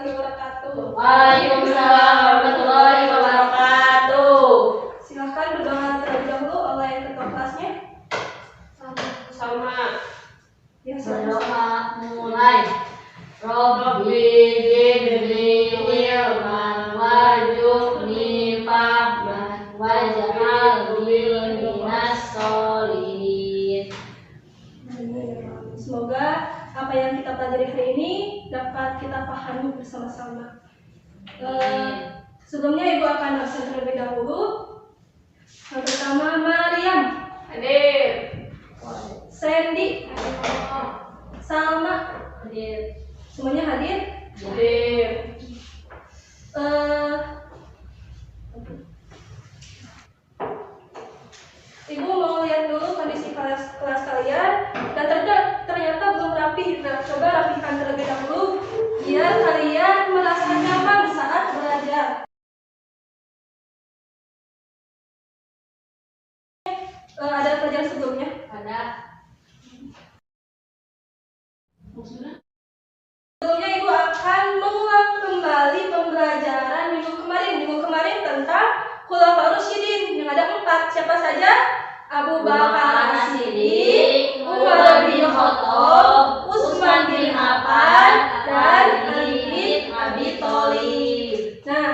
warahmatullahi wabarakatuh. Waalaikumsalam warahmatullahi wabarakatuh. Silakan berdoa terlebih dahulu oleh ketua kelasnya. Sama. Ya, Berdoa mulai. Rabbi zidni ilman warzuqni fahman waj'alni minas sholihin. Semoga apa yang kita pelajari hari ini dapat kita pahami bersama-sama. Sebelumnya Ibu akan absen terlebih dahulu. Yang pertama Mariam, Hadir. Sandy, Salma, Hadir. semuanya hadir. Hadir. Ibu mau lihat dulu kondisi kelas kalian dan ternyata belum rapi. Nah, coba rapikan terlebih dahulu biar kalian merasa nyaman saat belajar. Ada pelajaran sebelumnya? Ada. Sebelumnya Ibu akan mengulang kembali pembelajaran minggu kemarin tentang Khulafaur Rasyidin yang ada 4. Siapa saja? Abu Bakar As-Siddiq, Umar bin Khattab, Utsman bin Affan, dan Ali bin Abi Thalib. Nah,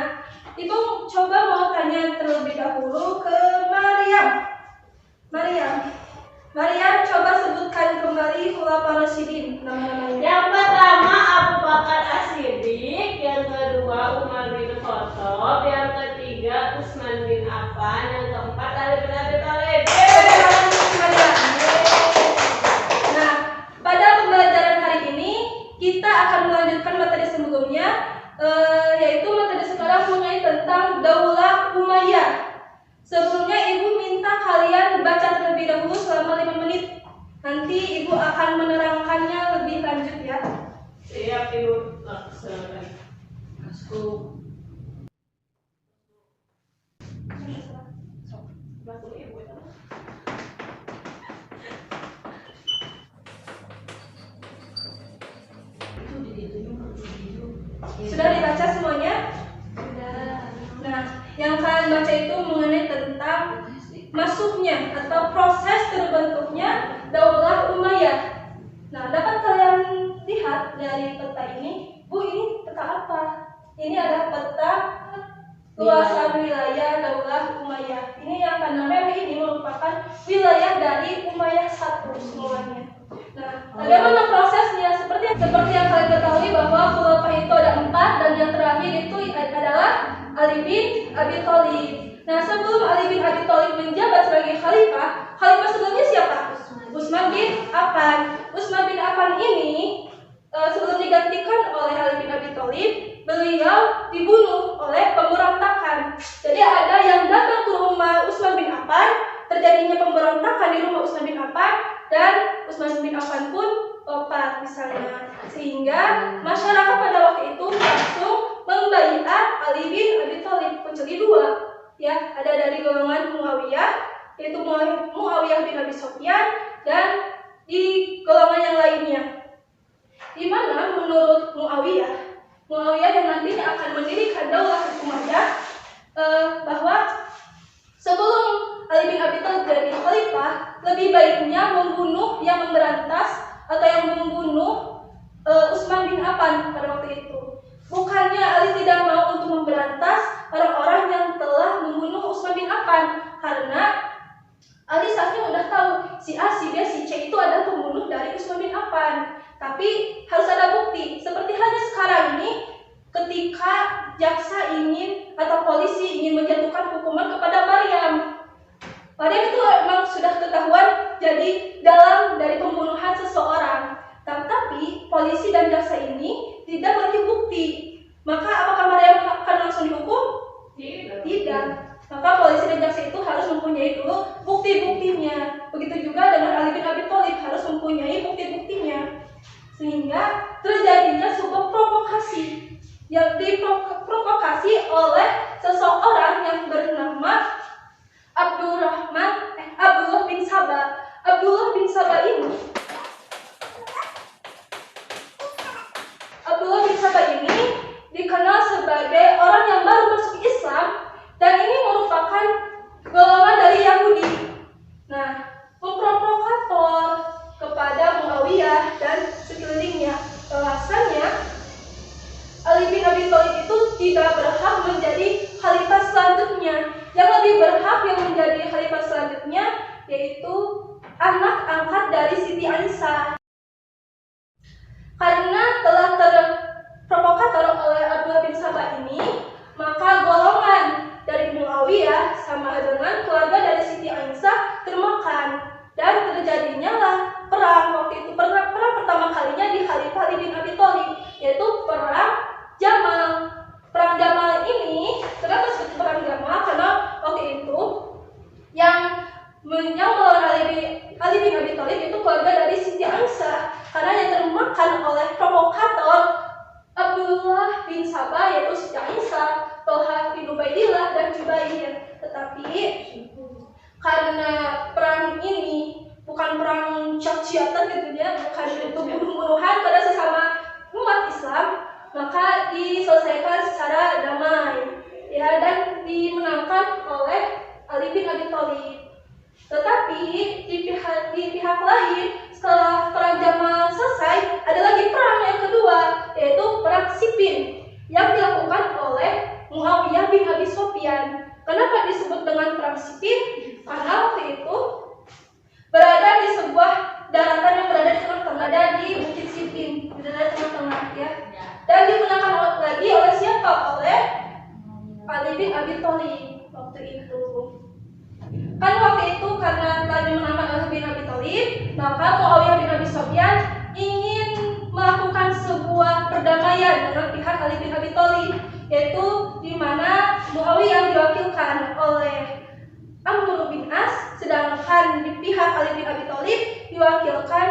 Ibu coba mau tanya terlebih dahulu ke Mariam. Mariam, coba sebutkan kembali Khulafaur Rasyidin nama-namanya. Yang pertama Abu Bakar As-Siddiq, yang kedua Umar bin Khattab, yang ketiga Utsman bin Affan, yang keempat Ali bin Abi Thalib. Nah, pada pembelajaran hari ini kita akan melanjutkan materi sebelumnya, yaitu materi sekarang mengenai tentang Daulah Umayyah. Sebelumnya Ibu minta kalian baca terlebih dahulu selama 5 menit. Nanti Ibu akan menerangkannya lebih lanjut ya. Siap Ibu. Silakan. Sudah dibaca semuanya? Sudah. Nah, yang kalian baca itu mengenai tentang masuknya atau proses terbentuknya Daulah Umayyah. Nah, dapat kalian lihat dari peta ini. Bu, ini peta apa? Ini adalah peta luasan wilayah Daulah Umayyah. Ini yang warna merah ini merupakan wilayah dari Umayyah 1 semuanya. Nah, bagaimana prosesnya? Seperti yang kalian ketahui bahwa khulafah itu ada 4 dan yang terakhir itu adalah Ali bin Abi Thalib. Nah, sebelum Ali bin Abi Thalib menjabat sebagai khalifah sebelumnya siapa? Utsman bin Affan. Utsman bin Affan ini sebelum digantikan oleh Ali bin Abi Thalib, beliau dibunuh oleh pemberontakan. Jadi ada yang datang ke rumah Utsman bin Affan, terjadinya pemberontakan di rumah Utsman bin Affan, dan Utsman bin Affan pun wafat misalnya. Sehingga masyarakat pada waktu itu langsung membaiat Ali bin Abi Thalib, kecuali 2. Ya, ada dari golongan Muawiyah, yaitu Muawiyah bin Abi Sufyan, dan di golongan yang lainnya. Di mana menurut Muawiyah yang nantinya akan mendirikan Daulah Umayyah, bahwa sebelum Ali bin Abi Thalib jadi khalifah, lebih baiknya membunuh yang memberantas atau yang membunuh Utsman bin Affan pada waktu itu. Bukannya Ali tidak mau untuk memberantas orang-orang yang telah membunuh Utsman bin Affan, karena Ali saatnya udah tahu si A, si B, si C itu adalah pembunuh dari Utsman bin Affan. Tapi harus ada bukti. Seperti halnya sekarang ini, ketika jaksa ingin atau polisi ingin menjatuhkan hukuman kepada Mariam. Mariam itu memang sudah ketahuan jadi dalam dari pembunuhan seseorang. Tapi polisi dan jaksa ini tidak memiliki bukti. Maka apakah Mariam akan langsung dihukum? Tidak. Maka polisi dan jaksa itu harus mempunyai dulu bukti-buktinya. Begitu juga dengan Ali bin Abi Thalib harus mempunyai bukti-buktinya. Sehingga terjadinya sebuah provokasi yang diprovokasi oleh seseorang yang bernama Abdullah bin Sabah. Abdullah bin Sabah ini dikenal sebagai orang yang baru masuk Islam, dan ini merupakan golongan dari Yahudi. Nah, memprovokator kepada Muawiyah dan sekelilingnya. Alasannya, Ali bin Abi Thalib itu tidak berhak menjadi khalifah selanjutnya. Yang lebih berhak yang menjadi khalifah selanjutnya yaitu anak angkat dari Siti Aisyah. Karena telah terprovokator oleh Abdullah bin Sabah ini, maka golongan dari Muawiyah sama dengan keluarga dari Siti Aisyah termakan, dan terjadinya lah perang. Waktu itu perang pertama kalinya di Khalifah Ali bin Abi Thalib, yaitu perang Jamal. Perang Jamal ini, kenapa disebut perang Jamal? Karena waktu itu yang melawan Ali bin Abi Thalib itu keluarga dari Siti Aisyah, karena yang termakan oleh provokator Abdullah bin Sabah, yaitu Siti Aisyah, Tolha bin Ubaidillah, dan Jubair. Tetapi karena perang ini bukan perang ciat-ciatan gitu ya, bukan itu bunuh-bunuhan pada sesama umat Islam, maka diselesaikan secara damai ya, dan dimenangkan oleh Ali bin Abi Thalib. Tetapi di pihak lain, setelah perang Jamal selesai, ada lagi perang yang kedua, yaitu perang Siffin yang dilakukan oleh Muawiyah bin Abi Sufyan. Kenapa disebut dengan perang Siffin? Karena waktu itu berada di sebuah daratan yang berada di tengah-tengah, ada di Bukit Siffin, berada di tengah-tengah ya. Dan dimenangkan lagi oleh siapa? Oleh Ali bin Abi Thalib waktu itu. Kan waktu itu karena telah dimenangkan Ali bin Abi Thalib, maka Muawiyah bin Abi Sufyan ingin melakukan sebuah perdamaian dengan pihak Ali bin Abi Thalib, yaitu di mana Muawiyah diwakilkan oleh Amr bin As, sedangkan di pihak Ali bin Abi Thalib diwakilkan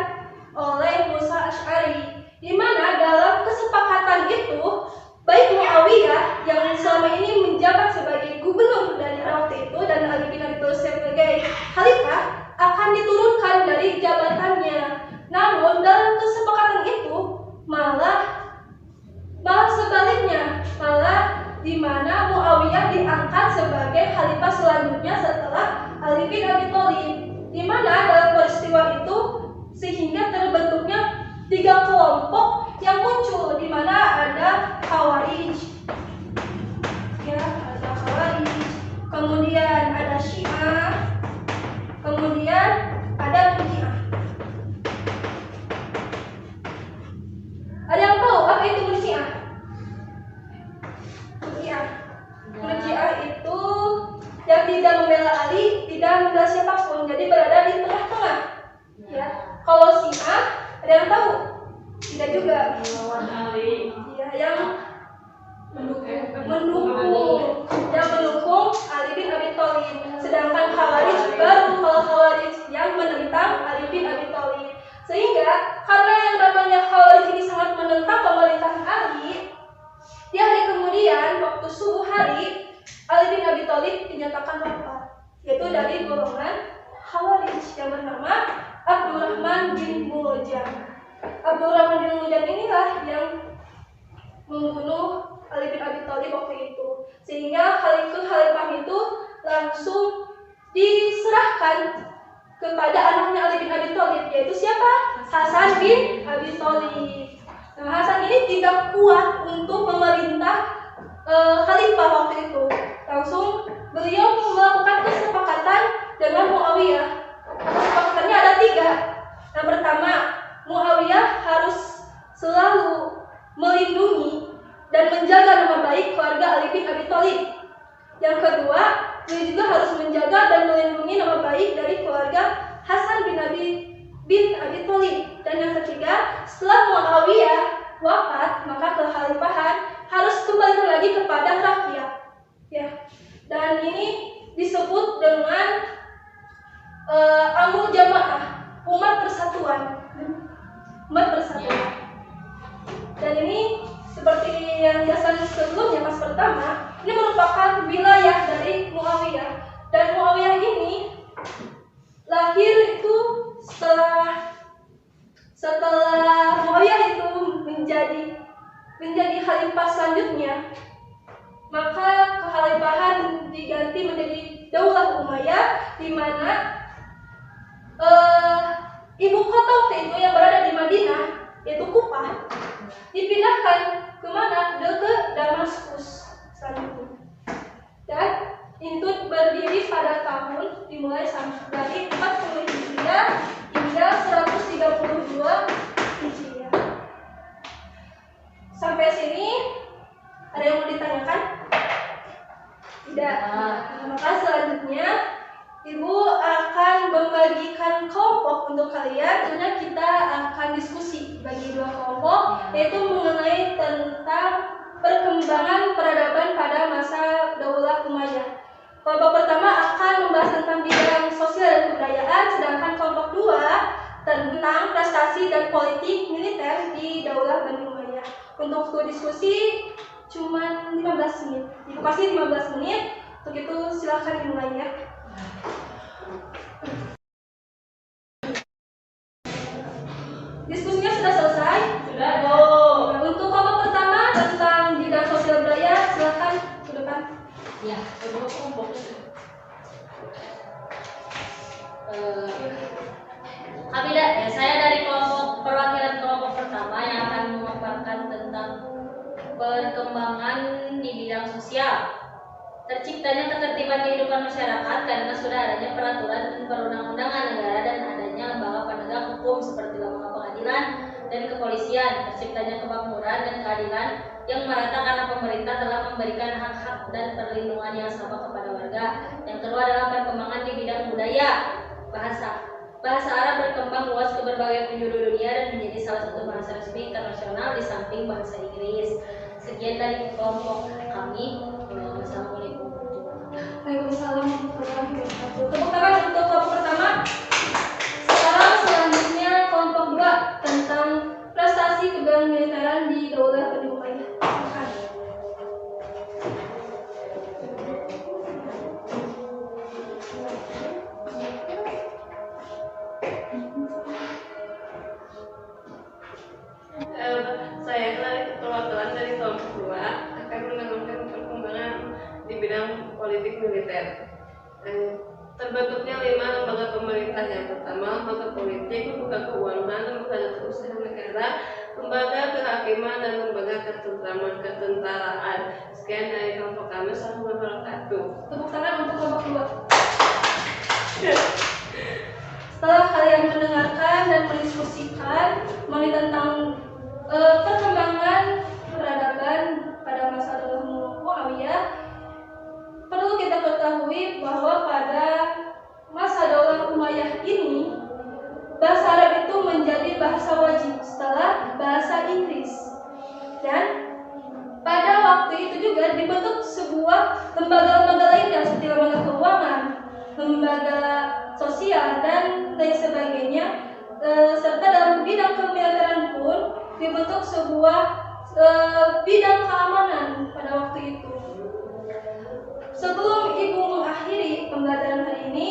oleh Musa Asy'ari. Di mana dalam kesepakatan itu, baik Muawiyah yang selama ini menjabat sebagai gubernur dari waktu itu dan Ali bin Abi Thalib sebagai khalifah akan diturunkan dari jabatannya. Namun dalam kesepakatan itu malah sebaliknya, malah di mana Muawiyah diangkat sebagai khalifah selanjutnya setelah Ali bin Abi Thalib. Di mana dalam peristiwa itu sehingga terbentuknya 3 kelompok yang muncul, di mana ada Khawarij, ya, ada Khawarij, kemudian ada Syiah, kemudian ada Murji'ah. Ada yang tahu apa itu Murji'ah? Murji'ah itu yang tidak membela Ali, tidak membela siapapun, jadi berada di tengah-tengah. Ya, kalau Syiah ada yang tahu? Tidak juga. Melawan Ali. Ya, yang mendukung Ali bin Abi Thalib. Sedangkan Khawarij baru kalau Khawarij yang menentang Ali bin Abi Thalib. Sehingga karena yang namanya Khawarij ini sangat menentang pemerintahan Ali, di hari kemudian waktu subuh hari Ali bin Abi Thalib dinyatakan wafat, yaitu dari golongan Khawarij yang bernama Abdurrahman bin Muljam. Abdurrahman bin Muljam inilah yang membunuh Ali bin Abi Thalib waktu itu, sehingga khalifah itu langsung diserahkan kepada anaknya Ali bin Abi Thalib, yaitu siapa? Hasan bin Abi Thalib. Nah, Hasan ini tidak kuat untuk memerintah khalifah waktu itu. Langsung beliau melakukan kesepakatan dengan Muawiyah. Kesepakatannya ada 3. Yang pertama, Muawiyah harus selalu melindungi dan menjaga nama baik keluarga Ali bin Abi Thalib. Yang kedua, beliau juga harus menjaga dan melindungi nama baik dari keluarga Hasan bin Abi Thalib. Dan yang ketiga, setelah Muawiyah wafat, maka kekhalifahan harus kembali lagi kepada rakyat. Ya. Dan ini disebut dengan Amul Jamaah, umat persatuan. Dan ini seperti yang dijelaskan sebelumnya pas pertama, ini merupakan wilayah dari Muawiyah. Dan Muawiyah ini lahir itu setelah Muawiyah itu menjadi menjadi khalifah selanjutnya, maka kekhalifahan diganti menjadi Daulah Umayyah, di mana ibu kota waktu itu yang berada di Madinah, yaitu Kufah, dipindahkan ke mana? Ke Damaskus selanjutnya. Dan itu berdiri pada tahun dimulai dari 40 Hijriah hingga 132 Hijriah. Sampai sini ada yang mau ditanyakan? Tidak. Maka selanjutnya Ibu akan membagikan kelompok untuk kalian, karena kita akan diskusi bagi 2 kelompok, yaitu mengenai tentang perkembangan peradaban pada masa Daulah Umayyah. Kelompok pertama akan membahas tentang bidang sosial dan kebudayaan, sedangkan kelompok 2 tentang prestasi dan politik militer di Daulah Bani Umayyah. Untuk waktu diskusi cuma 15 menit. Ibu kasih 15 menit, untuk itu silakan dimulai ya. Diskusinya sudah selesai? Sudah. Untuk kelompok pertama tentang bidang sosial budaya, silakan ke depan. Ya, saya dari kelompok perwakilan kelompok pertama yang akan memaparkan tentang perkembangan di bidang sosial. Terciptanya ketertiban kehidupan masyarakat karena sudah adanya peraturan perundang-undangan negara dan adanya lembaga penegak hukum seperti lembaga pengadilan dan kepolisian. Terciptanya kemakmuran dan keadilan yang merata karena pemerintah telah memberikan hak-hak dan perlindungan yang sama kepada warga. Yang kedua adalah perkembangan di bidang budaya. Bahasa Arab berkembang luas ke berbagai penjuru dunia dan menjadi salah satu bahasa resmi internasional di samping bahasa Inggris. Sekian dari kelompok kami. Wassalamualaikum warahmatullahi wabarakatuh. Waalaikumsalam warahmatullahi wabarakatuh. Tepuk tangan untuk kelompok pertama. Sekarang selanjutnya kelompok 2 tentang prestasi kepemimpinan di Daulah Bani Umayyah. Saya dari perwakilan dari kelompok 2 akan menerangkan perkembangan di bidang politik militer. Terbentuknya 5 lembaga pemerintah. Yang pertama, lembaga politik, lembaga keuangan, lembaga keusahaan negara, lembaga kehakiman, dan lembaga ketentaraan. Sekian dari kelompok kami. Assalamualaikum warahmatullahi wabarakatuh. Tepuk tangan untuk kelompok 2. Setelah kalian mendengarkan dan mendiskusikan mengenai tentang perkembangan peradaban pada masa Daulah Umayyah, perlu kita ketahui bahwa pada masa Daulah Umayyah ini bahasa Arab itu menjadi bahasa wajib setelah bahasa Inggris. Dan pada waktu itu juga dibentuk sebuah lembaga-lembaga lainnya seperti lembaga keuangan, lembaga sosial, dan lain sebagainya. Serta dalam bidang kemiliteran pun dibentuk sebuah bidang keamanan pada waktu itu. Sebelum Ibu mengakhiri pembelajaran hari ini,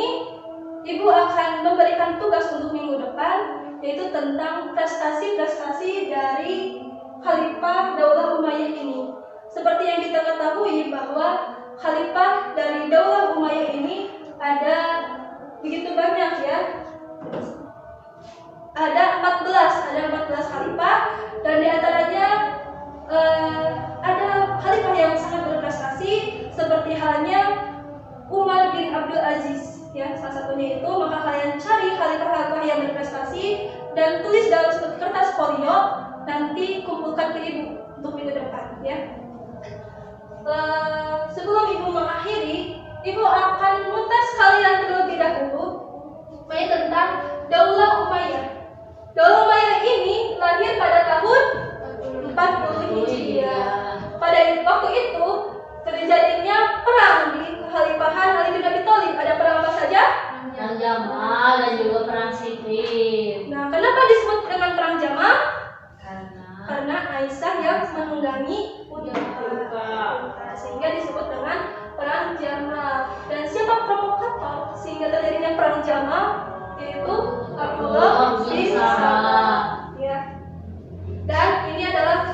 Ibu akan memberikan tugas untuk minggu depan, yaitu tentang prestasi-prestasi dari Khalifah Daulah Umayyah ini. Seperti yang kita ketahui bahwa Khalifah dari Daulah Umayyah ini ada begitu banyak ya. Ada 14 khalifah, dan diantaranya ada khalifah yang sangat berprestasi seperti halnya Umar bin Abdul Aziz ya, salah satunya itu. Maka kalian cari khalifah-khalifah yang berprestasi dan tulis dalam kertas folio, nanti kumpulkan ke Ibu untuk minggu depan ya. Sebelum Ibu mengakhiri, Ibu akan mengutas kalian terlebih dahulu tentang Daulah Umayyah. Daulah Umayyah ini lahir pada tahun 40 Hijriah. Pada waktu itu terjadinya perang di kekhalifahan Ali bin Abi Thalib. Ada perang apa saja? Perang Jamal dan juga perang Siffin. Nah, kenapa disebut dengan perang Jamal? Karena Aisyah yang menunggangi unta, sehingga disebut dengan perang Jamal. Dan siapa provokator sehingga terjadinya perang Jamal? Yaitu Abdullah bin Sabah. Ya. Dan ini adalah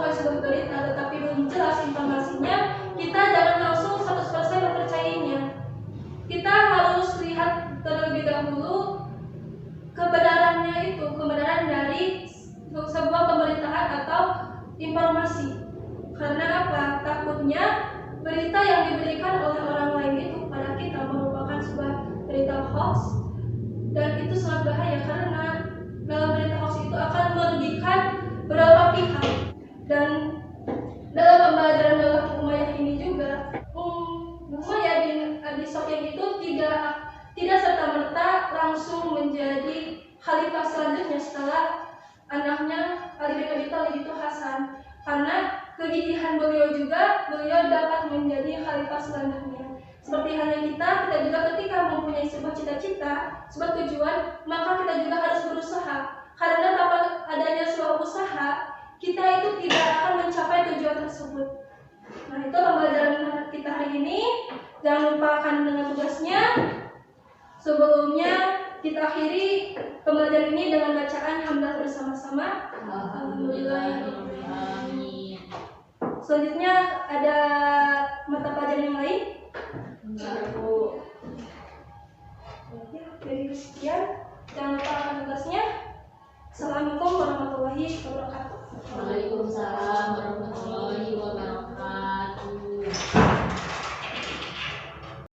memberitakan sebuah berita tetapi belum jelas informasinya, kita jangan langsung 100% mempercayainya. Kita harus lihat terlebih dahulu kebenaran dari sebuah pemberitaan atau informasi. Karena apa? Takutnya berita yang diberikan oleh orang lain itu pada kita merupakan sebuah berita hoax, dan itu sangat bahaya karena dalam berita hoax itu akan merugikan beberapa pihak. Dan dalam pembelajaran dalam Umayyah ini juga, Umayyah di Sofyan itu tidak serta-merta langsung menjadi khalifah selanjutnya setelah anaknya Ali bin Abi Thalib itu Hasan. Karena kegigihan beliau dapat menjadi khalifah selanjutnya. Seperti halnya kita juga ketika mempunyai sebuah cita-cita, sebuah tujuan, maka kita juga harus berusaha. Karena tanpa adanya sebuah usaha, kita itu tidak akan mencapai tujuan tersebut. Nah, itu pembelajaran kita hari ini. Jangan lupakan dengan tugasnya. Sebelumnya kita akhiri pembelajaran ini dengan bacaan hamdalah bersama-sama. Alhamdulillah. Selanjutnya ada mata pelajaran yang lain? Ya, dari sekian. Jangan lupa akan tugasnya. Assalamualaikum warahmatullahi wabarakatuh. Waalaikumsalam.